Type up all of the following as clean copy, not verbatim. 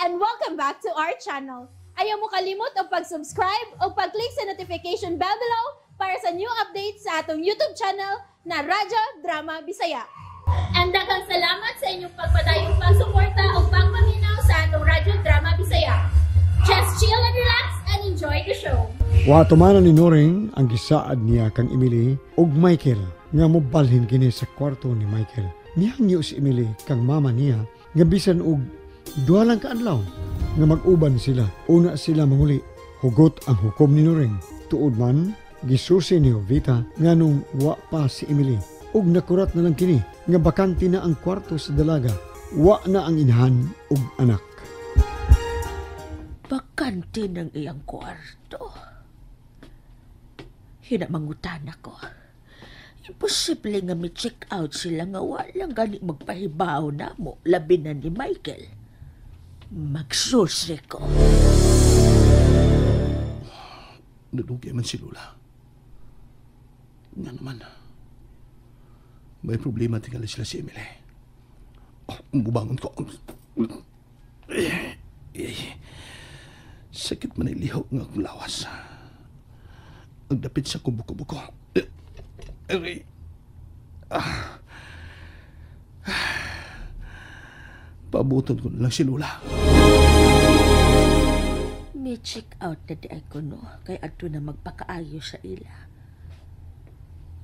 and welcome back to our channel. Ayaw mo kalimot o pag-subscribe o pag-click sa notification bell below para sa new updates sa atong YouTube channel na Radyo Drama Bisaya. And daghang salamat sa inyong pagpadayong pagsuporta o pagpaminaw sa atong Radyo Drama Bisaya. Just chill and relax and enjoy the show. Wa tumanan ni Noring ang gisaad niya kang Emily ug Michael nga mobalhin kini sa kwarto ni Michael. Nihangyo si Emily kang mama niya nga bisan og duha lang ka adlaw nga mag-uban sila. Una sila manguli. Hugot ang hukom ni Noring. Tuod man gisusi ni Jovita nga nung wa pa si Emily. Ug nakurat na lang kini nga bakante na ang kwarto sa dalaga. Wa na ang inahan ug anak. Bakante ng iyang kwarto. Hinamangutan ako. Imposible nga mi-check out sila nga walang gani magpahibaw na mo, labi na ni Michael. Magsusi ko. Nadugi man si Lola. Nga naman. May problema tingala sila si Emily. Bubangon ko. Sakit man ilihaw nga akong lawas. Ang dapit sa kubuko-buko. Pabuton ko na lang si Lola. May check out na di ay ko no, kay ato na magpakaayo sa ila.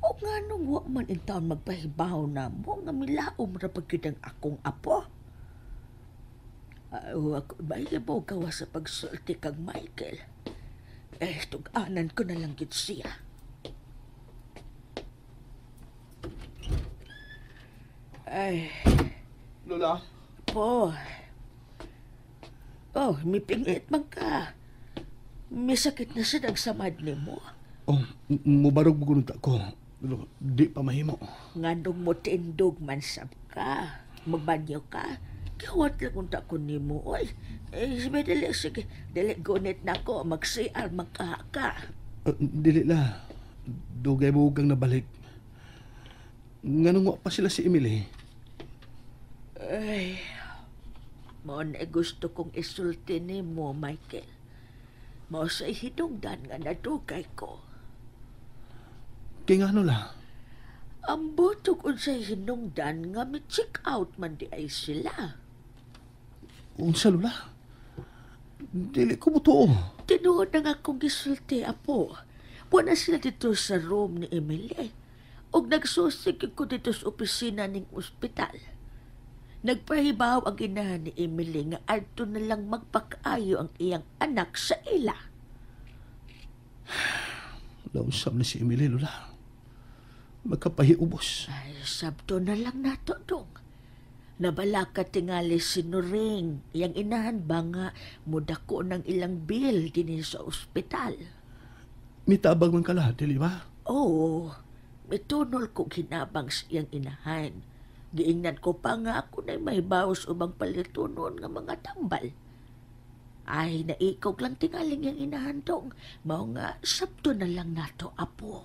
O nga nung wa man in taon magpahibaw na mo, nga milaom ra pagkid ang akong apo. Ako bayan mo gawa sa pagsulti kang Michael. Tug-anan ko na lang gid siya. Ay. Lola? Po. Oh, may pingit man ka. May sakit na sa nagsamad ni mo. Oh, mubarog bugunod ako. Di pa mahimo. Ngandong mo tindog man sab ka. Magbanyo ka. Kiwat lang unta ko ni mo. Oy, sige, dili gunit na ko. Magsial, magkaka. Dili la. Dugay mo hugang nabalik. Nganong wa pa sila si Emily? Ay, mo na gusto kong isulti ni mo, Michael. Mo sa hinungdan nga nadugay ko. Kaya nga la? Ang butog sa hinungdan nga may check out man di ay sila. Unsa Lola? Dili ko mo to. Tinuod na nga akong gisulti, apo. Wala sila dito sa room ni Emily. Og nagsusig ko dito sa opisina ning ospital. Nagpahibaw ang inahan ni Emily nga adto na lang magpakaayo ang iyang anak sa ila. Lausap na si Emily, Lola. Magkapahiubos. Ay, sabto na lang nato dong. Nabala ka tingali si Noring. Iyang inahan ba nga mudako ng ilang bill din sa ospital. Mitabang man ka lahat, dili ba? Oo, mitunol ko ginabang siyang inahan. Giingnan ko pa nga ako na may bawas ubang palitunon nga mga tambal. Ay, naikog lang tingaling yung inahan dong. Mao nga, sabto na lang nato, apo.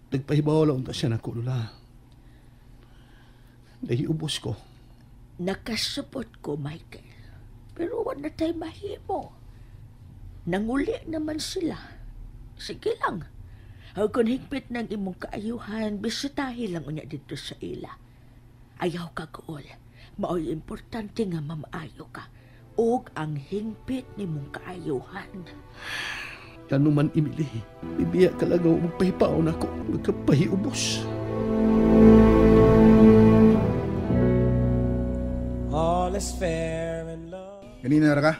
Nagpahibaw lang unta siya na ko, Lola. Nahiubos ko. Nakasupot ko, Michael. Pero wala tayo mahimo. Nanguli naman sila. Sige lang. Kung higpit ng imong kaayuhan, bisitahin lang unya dito sa ila. Ayaw ka gool. Mao'y importante nga mamaayo ka. Og ang hingpit ni mong kaayuhan. Kano man, Emily, bibiya ka lang ako magpahipaon ako. Magkapahiubos. All is fair in love. Ganina na ka?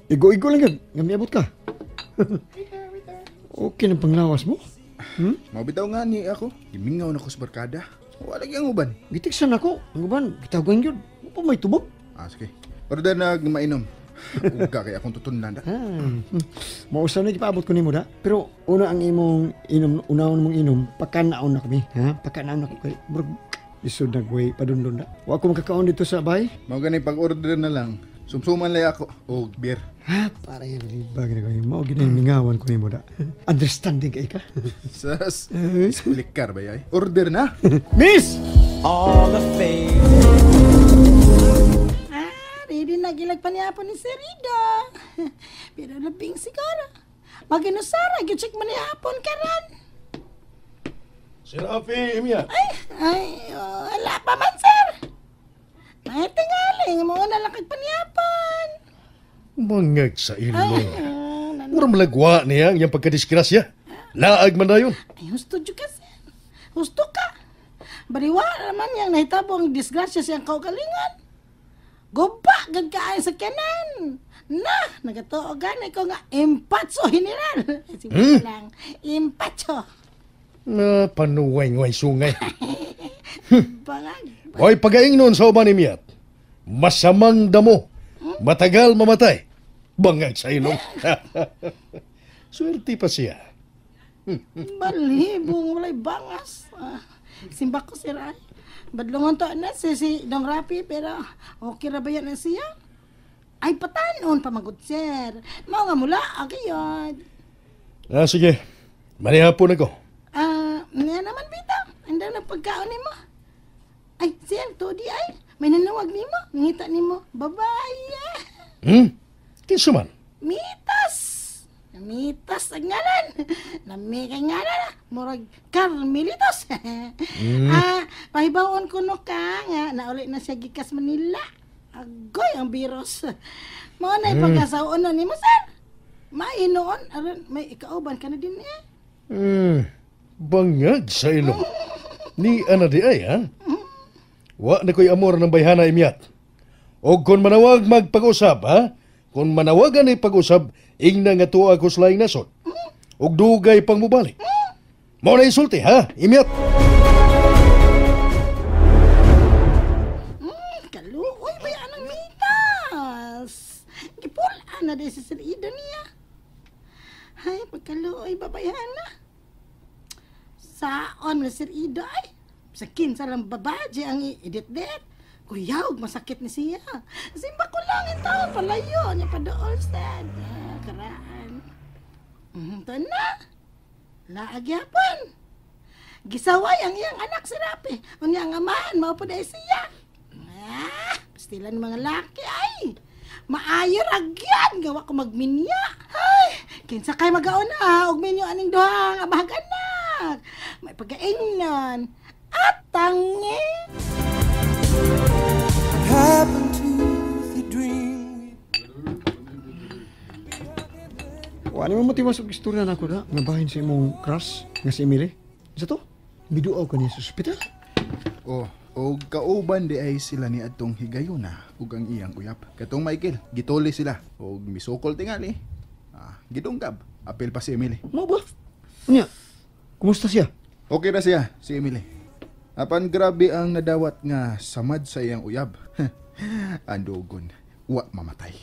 Igo-igo lang yan. Nga miabot ka. Okay na panglawas mo? Mabitaw nga ni ako. Gimingaw na ko sa barkada. Wala ang uban. Gitiksan ako. Ang uban, gitawagan yun. Upo may tubog. Sige. Order na mainom. Uga kaya akong tutunan na. Mausaw na ipaabot ko ni mo da. Pero una ang imong inom, unahon mong inom, pakanaon na kami. Pakanaon na ko kay Brog. Isod na guway, padundon na. Huwag ko makakaon dito sa bahay. Mau ganay pag-order na lang. Sumsuman lay ako. O, beer. Para yan, liba ginagawa. Mao ginagawan ko ni mo da. Understanding kay ka. Sas, eskulikar ba yay? Order na. Miss! All the faith. Ready na gilag paniyapon ni Sir Ida. Pero labing sigara. Maginusara, gicheck man niyapon karan. Sir Afi, Imyat. Wala pa man, sir. Ay, tingaling, mo na lang kagpaniyapon. Mangag sa ilong. Mura malagwa niya ang iyang pagkadisgrasya. Laag man na yun. Ay, husto dyo ka, sir. Husto ka. Bariwa naman yang nahitabo ang disgrasya siyang kaugalingan. Guba, gagkaan sa kanan. Nagatuo ganay ko nga impatso, general. Sige lang, impatso. Panuway-nguay sungay. Bangag. Hoy, pagaing nun sa uban ni Miyat. Masamang damo. Matagal mamatay. Bangag sa ilong. Swerte pa siya. Balibong walay bangas. Simba ko sir ay. Badlongon to na si Dong Rapi pero okay ra ba yan na siya? Ay patanon pamagot sir. Mao nga mula agayod. Sige. Manihapon ako. Niya naman bitaw. Anda na pagkaon nimo. Ay, sir, to di ay. May nanawag nimo. Ngita nimo. Babae. Kinsa man? Mitas. Mitas ang ngalan. Nami kay ngalan. Murag Carmelitos. Pahibawon ko no ka nga. Nauli na siya gikas Manila. Agoy ang virus. Mo na ipagkasaon na nimo, sir. Mainoon. Aron, may ikauban ka na din eh. Bangag sa ilong. Ni ana di ay, ha? Wa na ko'y amor ng bayhana Imyat. O kung manawag magpag-usab, ha? Kung manawagan ay pag-usab, ingna nga tuwa ko sa laing nasod. Og dugay pang mubalik. Mao na insulti, ha? Imyat! Kaluoy ba yan ang mitas? Gipulaan na din si Sir Ida niya. Ay, pagkaluoy babayan na. Saon na Sir Ida ay. Sakin sa lang babaji ang i-edit-det. Kuyaw, masakit ni siya. Simba ko lang ito, palayo niya pa doon sa karaan. Ito na. Laagyapon. Gisaway ang iyang anak si Rapi. Ang iyang amahan, maupuday siya. Pastilan mga laki ay. Maayo ragyan, gawa ko magminya. Ay, kinsa kay mag-auna, og minyo aning duhang abahag anak. May pagaingnon. At tangi. Happened to the dream. Wala mo motivas og istorya na ako na. Nga bahin sa imong crush nga si Emily. Isa to? Biduaw ka niya sa ospital. O kauban di ay sila ni atong higayuna ug ang iyang uyap. Katong Michael, gituli sila og misukol tingali. Gidunggab, apil pa si Emily. Mo ba? Unya, kumusta siya? Okay na siya, si Emily. Apan grabe ang nadawat nga samad sa iyang uyab. Andogon, wa mamatay.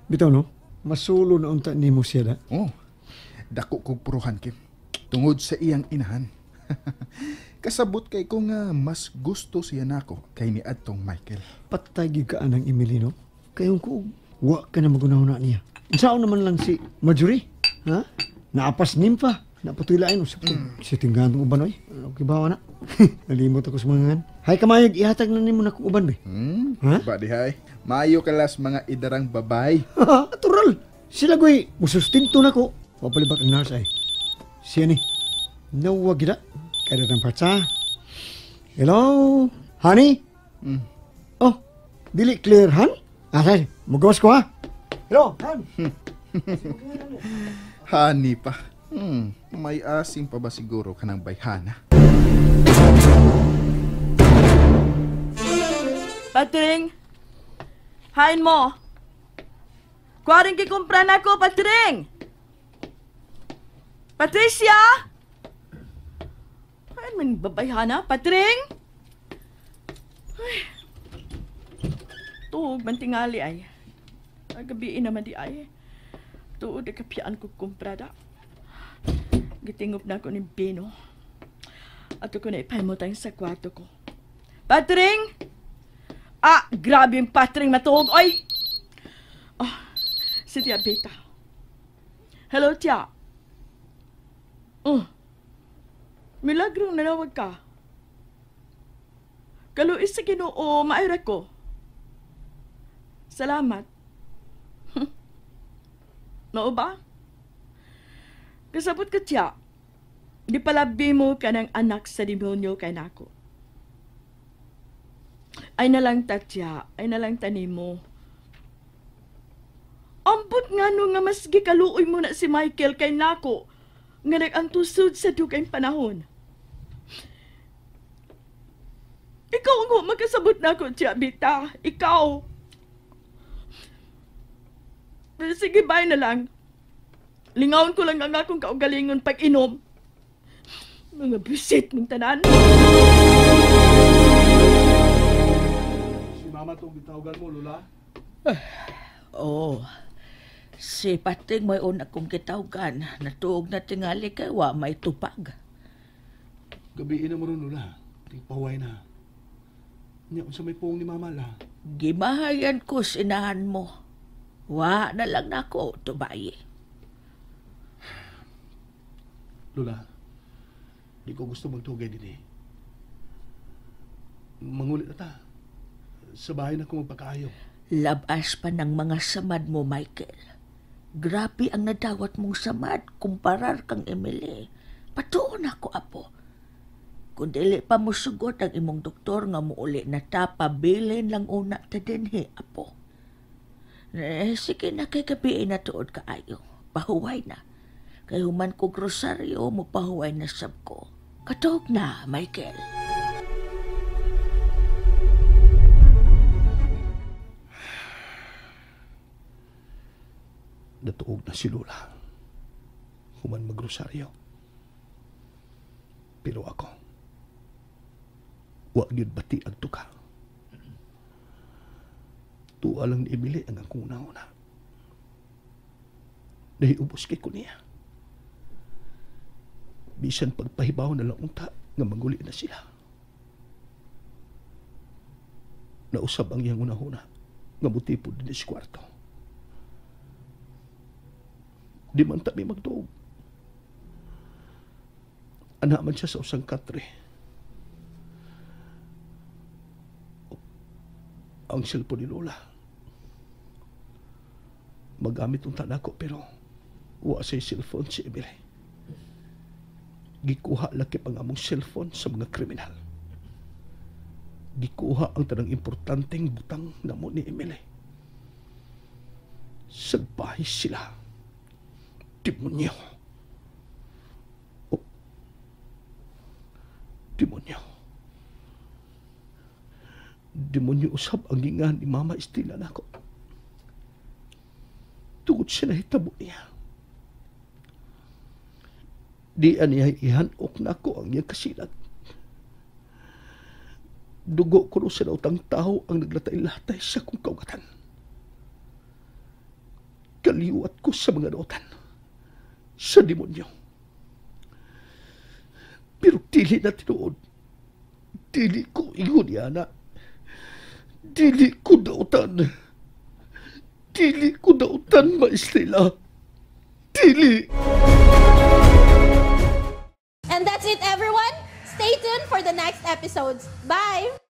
Bitaw no? Masulo na unta nimo siya da. Dako kog puruhan Kim. Tungod sa iyang inahan. Kasabot kay ko nga mas gusto siya nako kay ni adtong Michael. Patay gyud ka anang Emily no? Kayong ko wa ka na magunahuna niya. Insaon naman lang si Marjorie, ha? Naapas nimpa. Napatulaan mo sa tinggan ng uban oy. Okay ba na? Nalimot ako sa mga ngan. Hay kamayag ihatag na nimo na kong uban be. Ha? Ba di hay. Maayo kalas mga idarang babay. Natural. Sila goy musustinto nako. Papalibak ang nurse ay. Siya ni. Nawag gila. Kada ng patsa. Hello? Honey? Oh, dili clear, Han? Say, magawas ko ha? Hello, Han? Honey pa. May asim pa ba siguro ka ng bayhana? Patring! Hain mo! Kuwaring kikumpra na ko, Patring! Patricia! Hain man babayhana, Patring! Ay. Tuog man tingali ay. Gabiin naman di ay. Tuod ay kapiaan ko kumprada. Gitingop na ako ng Bino. At ako na ipahimutang sa kwarto ko. Patring! Grabe yung Patring matuog. Oy! Si Tia Beta. Hello, Tia. Milagrong nanawag ka. Kaluis sa Ginoo, maayra ko. Salamat. Mao ba? Kasabot ka tiya, di palabi mo ka ng anak sa demonyo kay nako. Ay nalang tatya, ay nalang tanimo. Ambot nga no nga mas gikaluoy mo na si Michael kay nako, nga nag-antusod sa dugay panahon. Ikaw nga magkasabot na ko, tiya, bita. Ikaw. Pero sige, bye na lang. Lingawon ko lang ang akong kaugalingon pag-inom. Mga bisit mong tanan. Si Mama itong gitawagan mo, Lola? Oo. Si Pating may una kong kitawgan. Natuog na tingali kay wa may tupag. Gabiin na mo ron, Lola. Tingpaway na. Niya, sa may puong ni Mama la. Gimahayan ko sinahan mo. Wa na lang nako, tubayi. Lola, di ko gusto magtugay din eh. Mangulit na ta. Sa bahay na ko magpakaayo. Labas pa ng mga samad mo, Michael. Grabe ang nadawat mong samad kumparar kang Emily. Patuon ako, apo. Kung dili pa mo sugot ang imong doktor nga muuli na tapabilin lang una ta dinhi, apo. Sige na kay gabi na tuod kaayo. Pahuway na. Kay human ko grosaryo mo pahuway na sab ko. Katog na, Michael. Natuog na si Lola. Human magrosaryo. Pero ako, wag yun bati ang tuka. Tuwa lang ni Emily ang akong una-una. Nahiubos kay ko niya. Bisan pagpahibaw na lang unta nga maguli na sila. Nausab ang iyang una-una nga butipod din sa kwarto. Di man tabi magtuog. Anak man siya sa usang katre. Ang cellphone ni Lola. Magamit ang tanako pero wa say cellphone si Emily. Gikuha laki pang among cellphone sa mga kriminal. Gikuha ang tanang importanteng butang namo ni Emily. Sagbay sila. Demonyo. Oh. Demonyo. Demonyo usab ang gingan ni Mama Estela nako. Tungod siya nahitabo niya. Di niya ihanok na ko ang iyang kasilat. Dugo ko rin sa nautang tao ang naglatay-latay sa kong kaugatan. Kaliwat ko sa mga nautan. Sa demonyo. Pero dili na tinuod. Dili ko ingon yana. Dili ko nautan. Dili ko nautan, Maestela. Dili. And that's it, everyone. Stay tuned for the next episodes. Bye!